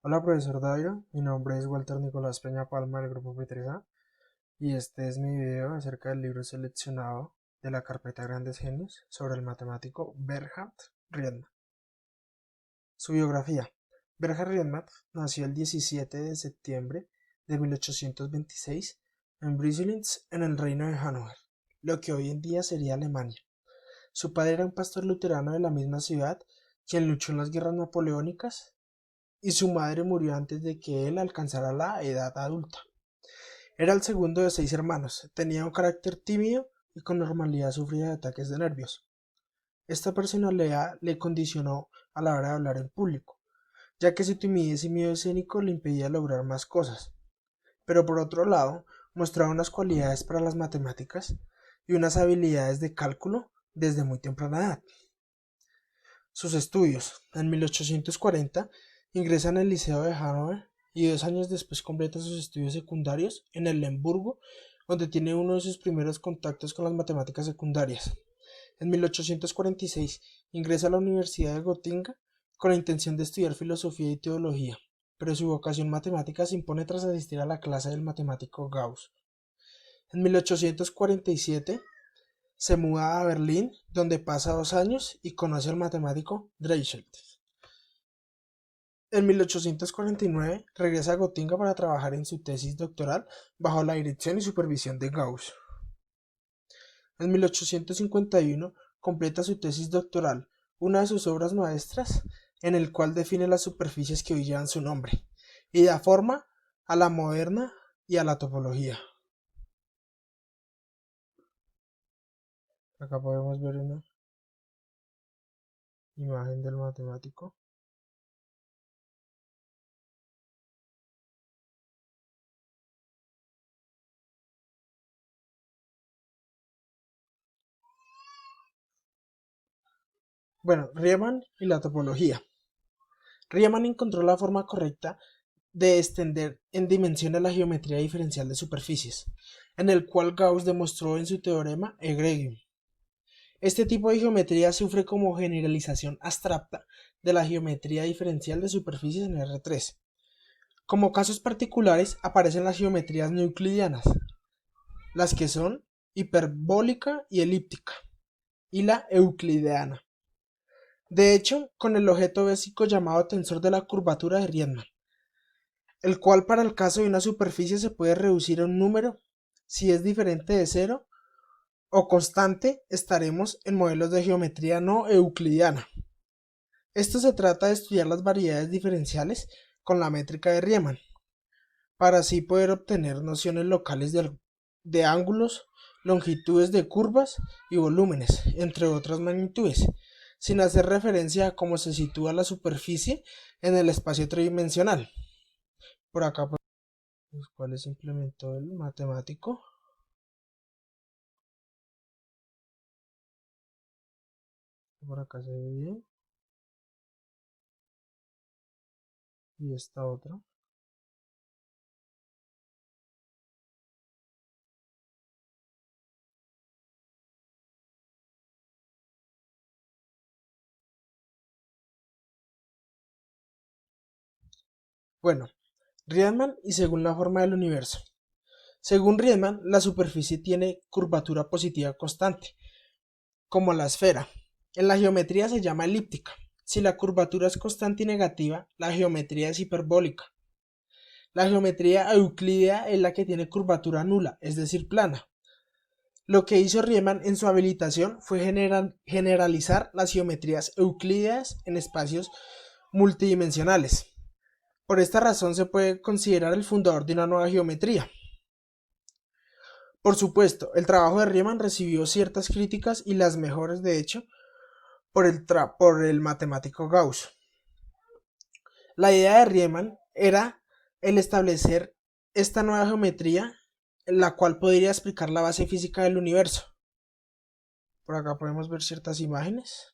Hola, profesor Dairo. Mi nombre es Walter Nicolás Peña Palma del Grupo P3A y este es mi video acerca del libro seleccionado de la carpeta Grandes Genios sobre el matemático Bernhard Riemann. Su biografía. Bernhard Riemann nació el 17 de septiembre de 1826 en Brüssel, en el Reino de Hannover, lo que hoy en día sería Alemania. Su padre era un pastor luterano de la misma ciudad, quien luchó en las guerras napoleónicas, y su madre murió antes de que él alcanzara la edad adulta. Era el segundo de 6 hermanos, tenía un carácter tímido y con normalidad sufría de ataques de nervios. Esta personalidad le condicionó a la hora de hablar en público, ya que su timidez y miedo escénico le impedía lograr más cosas. Pero por otro lado, mostraba unas cualidades para las matemáticas y unas habilidades de cálculo desde muy temprana edad. Sus estudios. En 1840 ingresa en el Liceo de Hannover y 2 años después completa sus estudios secundarios en el Lembergo, donde tiene uno de sus primeros contactos con las matemáticas secundarias. En 1846 ingresa a la Universidad de Gotinga con la intención de estudiar filosofía y teología, pero su vocación matemática se impone tras asistir a la clase del matemático Gauss. En 1847 se muda a Berlín, donde pasa 2 años y conoce al matemático Dirichlet. En 1849 regresa a Gotinga para trabajar en su tesis doctoral bajo la dirección y supervisión de Gauss. En 1851 completa su tesis doctoral, una de sus obras maestras, en el cual define las superficies que hoy llevan su nombre y da forma a la moderna y a la topología. Acá podemos ver una imagen del matemático. Bueno, Riemann y la topología. Riemann encontró la forma correcta de extender en dimensiones la geometría diferencial de superficies, en el cual Gauss demostró en su teorema egregium. Este tipo de geometría sufre como generalización abstracta de la geometría diferencial de superficies en R3. Como casos particulares aparecen las geometrías no euclidianas, las que son hiperbólica y elíptica, y la euclideana. De hecho, con el objeto básico llamado tensor de la curvatura de Riemann, el cual para el caso de una superficie se puede reducir a un número si es diferente de cero o constante, estaremos en modelos de geometría no euclidiana. Esto se trata de estudiar las variedades diferenciales con la métrica de Riemann, para así poder obtener nociones locales de ángulos, longitudes de curvas y volúmenes, entre otras magnitudes, sin hacer referencia a cómo se sitúa la superficie en el espacio tridimensional. Por acá, los cuales implementó el matemático. Por acá se ve bien. Y esta otra. Bueno, Riemann y según la forma del universo. Según Riemann, la superficie tiene curvatura positiva constante, como la esfera. En la geometría se llama elíptica. Si la curvatura es constante y negativa, la geometría es hiperbólica. La geometría euclídea es la que tiene curvatura nula, es decir, plana. Lo que hizo Riemann en su habilitación fue generalizar las geometrías euclídeas en espacios multidimensionales. Por esta razón se puede considerar el fundador de una nueva geometría. Por supuesto, el trabajo de Riemann recibió ciertas críticas y las mejores, de hecho, por el matemático Gauss. La idea de Riemann era el establecer esta nueva geometría, la cual podría explicar la base física del universo. Por acá podemos ver ciertas imágenes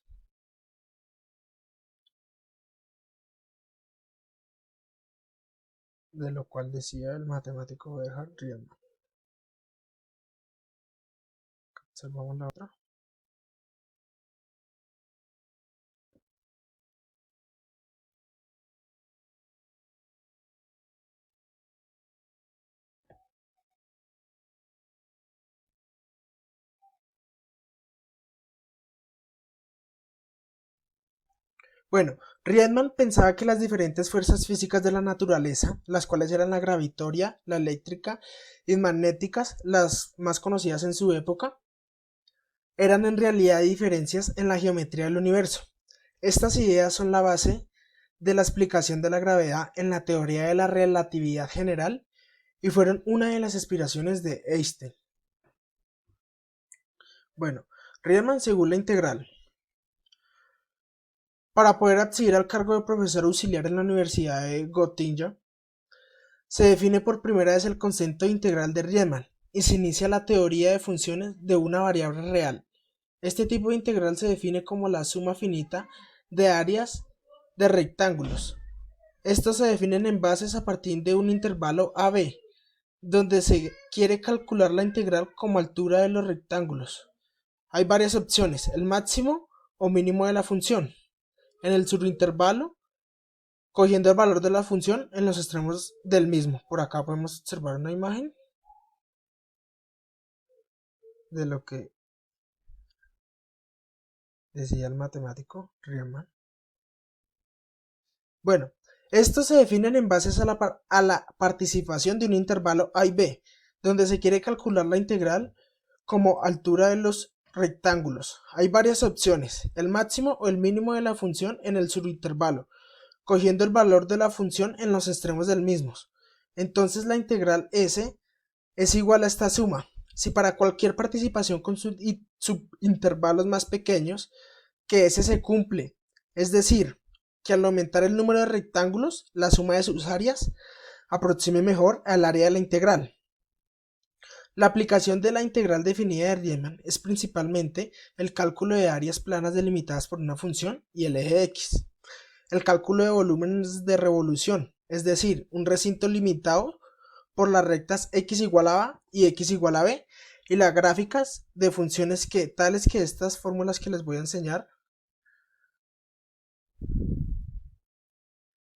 de lo cual decía el matemático Bernhard Riemann. Observamos la otra. Bueno, Riemann pensaba que las diferentes fuerzas físicas de la naturaleza, las cuales eran la gravitoria, la eléctrica y magnéticas, las más conocidas en su época, eran en realidad diferencias en la geometría del universo. Estas ideas son la base de la explicación de la gravedad en la teoría de la relatividad general y fueron una de las inspiraciones de Einstein. Bueno, Riemann según la integral. Para poder acceder al cargo de profesor auxiliar en la Universidad de Göttingen, se define por primera vez el concepto integral de Riemann y se inicia la teoría de funciones de una variable real. Este tipo de integral se define como la suma finita de áreas de rectángulos. Estos se definen en bases a partir de un intervalo AB, donde se quiere calcular la integral como altura de los rectángulos. Hay varias opciones, el máximo o mínimo de la función. En el subintervalo, cogiendo el valor de la función en los extremos del mismo. Por acá podemos observar una imagen de lo que decía el matemático Riemann. Bueno, estos se definen en base a la participación de un intervalo A y B, donde se quiere calcular la integral como altura de los rectángulos. Hay varias opciones, el máximo o el mínimo de la función en el subintervalo, cogiendo el valor de la función en los extremos del mismo. Entonces la integral S es igual a esta suma. Si para cualquier participación con subintervalos más pequeños, que S se cumple, es decir, que al aumentar el número de rectángulos, la suma de sus áreas aproxime mejor al área de la integral. La aplicación de la integral definida de Riemann es principalmente el cálculo de áreas planas delimitadas por una función y el eje X, el cálculo de volúmenes de revolución, es decir, un recinto limitado por las rectas x igual a a y x igual a b, y las gráficas de funciones tales que estas fórmulas que les voy a enseñar,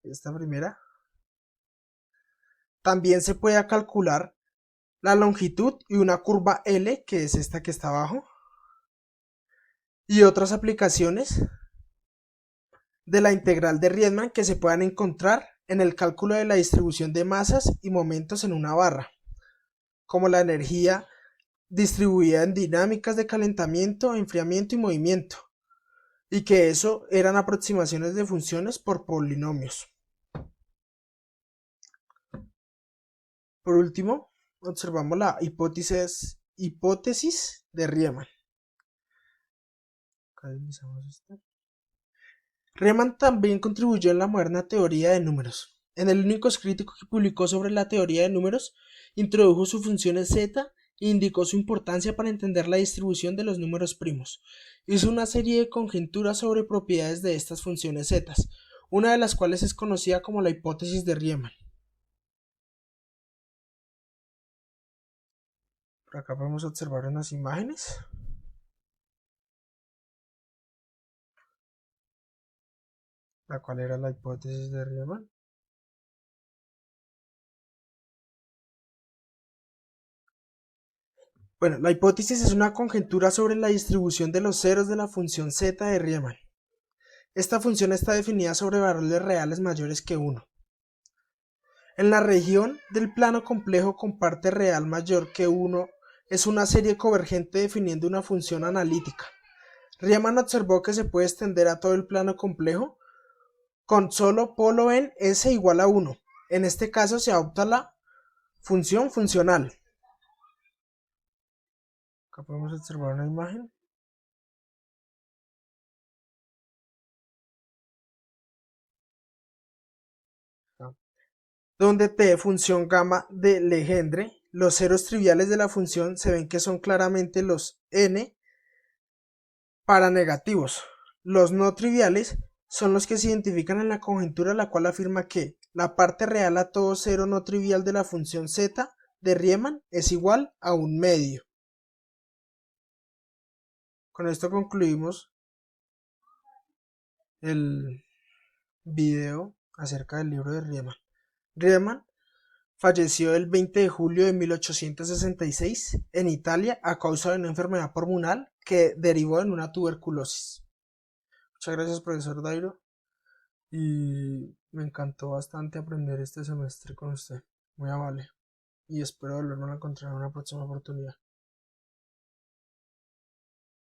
esta primera, también se puede calcular la longitud y una curva L, que es esta que está abajo, y otras aplicaciones de la integral de Riemann que se puedan encontrar en el cálculo de la distribución de masas y momentos en una barra, como la energía distribuida en dinámicas de calentamiento, enfriamiento y movimiento, y que eso eran aproximaciones de funciones por polinomios. Por último, observamos la hipótesis de Riemann. Riemann también contribuyó en la moderna teoría de números. En el único escrito que publicó sobre la teoría de números, introdujo sus funciones z e indicó su importancia para entender la distribución de los números primos. Hizo una serie de conjeturas sobre propiedades de estas funciones z, una de las cuales es conocida como la hipótesis de Riemann. Por acá podemos observar unas imágenes. La cual era la hipótesis de Riemann. Bueno, la hipótesis es una conjetura sobre la distribución de los ceros de la función z de Riemann. Esta función está definida sobre valores reales mayores que 1. En la región del plano complejo con parte real mayor que 1 es una serie convergente definiendo una función analítica. Riemann observó que se puede extender a todo el plano complejo con solo polo en S igual a 1. En este caso se adopta la función funcional. Acá podemos observar una imagen. Donde t función gamma de Legendre, los ceros triviales de la función se ven que son claramente los n para negativos. Los no triviales son los que se identifican en la conjetura, la cual afirma que la parte real a todo cero no trivial de la función z de Riemann es igual a un medio. Con esto concluimos el video acerca del libro de Riemann. Riemann falleció el 20 de julio de 1866 en Italia a causa de una enfermedad pulmonar que derivó en una tuberculosis. Muchas gracias, profesor Dairo. y me encantó bastante aprender este semestre con usted. Muy amable y espero volverme a encontrar en una próxima oportunidad.